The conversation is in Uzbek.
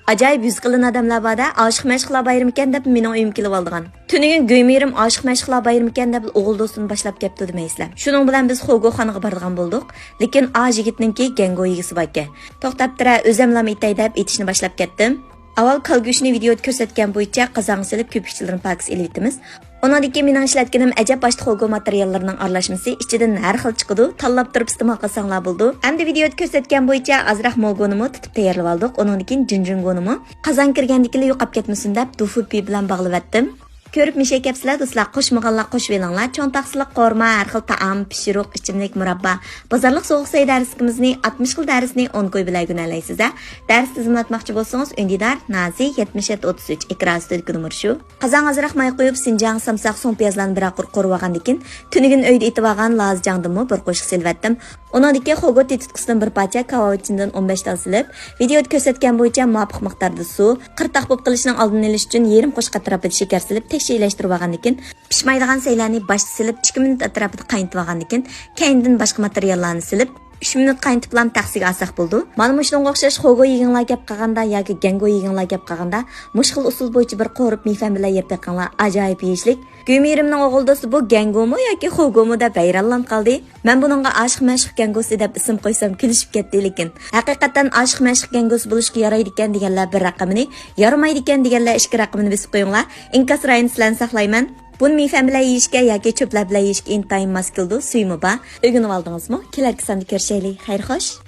Ajoyib yuz qilin odamlar borda oshiq mashqlar bayrami ekan deb mening uyim kelib oldigan. Tunigan Göymerim oshiq mashqlar bayrami ekan deb o'g'il do'stini boshlab kelibdi demaysizlar. Shuning bilan biz Xogoxonaga borgan bo'ldik, lekin a yigitninki Gengo yigisi bor ekan. To'xtab tura o'zimlam aytay deb aytishni boshlab ketdim. Avval kalgo'shni videoda ko'rsatgan bo'yicha qozonga silib ko'pikchilarni pakis elitimiz. Onadaki mening ishlatganim ajab boshli xogo materiallarining aralashmasi ichidan har xil chiqadi. Tanlab turib iste'mol qilsanglar bo'ldi. Endi videoda ko'rsatgan bo'yicha azroq mogonimi tutib tayyorlab oldik. Undan keyin junjungonimi qozon kirgandiklar yo'qab ketmasin deb dufupi bilan bog'lab etdim. Ko'rib mishay kapsizlar do'stlar, qo'shmaganlar qo'shib elinglar. Cho'ntaqsiliq qorma, har xil taom, pishiruq, ichimlik, murabba. Bozorlik so'g'ik say darskimizni 60 xil darsni 10 qo'y bilan gunalaysiz. Dars tizimlatmoqchi bo'lsangiz, Undidar Nazi 7733 ekran ustidagi nomer shu. Qozon azroq may qo'yib, Sinjang samsaq so'ng piyazlarni bir aqir qo'rib olgandan tunigin uyda etib olgan lazjangdimi bir qo'shiq silvatdim. Uningdagi xogo tetitqisidan bir parcha kavovichindan 15 ta silib, videoda ko'rsatgan bo'yicha muvofiq miqdorda suv, qirtaq bo'lib qilishning oldini olish uchun yarim qo'shqa atrofida shakar silib şeyleştirib olgandan keyin pishmaydigan saylarni boshda silib 2 minut atrofida qaynatib olgandan keyin keyindan boshqa materiallarni silib 3 minut qaynatib bilan taksiga olsak bo'ldi. Mana shunga o'xshash xogo yig'inlar gap qilganda yoki gengo yig'inlar gap qilganda mushkil usul bo'yicha bir qo'rib mifam bilan yeb taqanlar ajoyib yeyishlik. Göymerimning o'g'il do'sti bu gengomi yoki xogomi deb hayronlanib qoldi. Men buningga oshiq mashq gengosi deb ism qo'ysam kulishib ketdi, lekin haqiqatan oshiq mashq gengosi bo'lishga yaraydi ekan deganlar bir raqamini, yaramaydi ekan deganlar ikki raqamini bisib qo'yinglar. Inkas rayini sizlarni saqlayman. Buni mifam bilan yeyishga yoki cho'plar bilan yeyishga intayin mos keldi. Suymi ba? O'rganib oldingizmi? Kelarki sonda ko'rishaylik. Xayr xo'sh.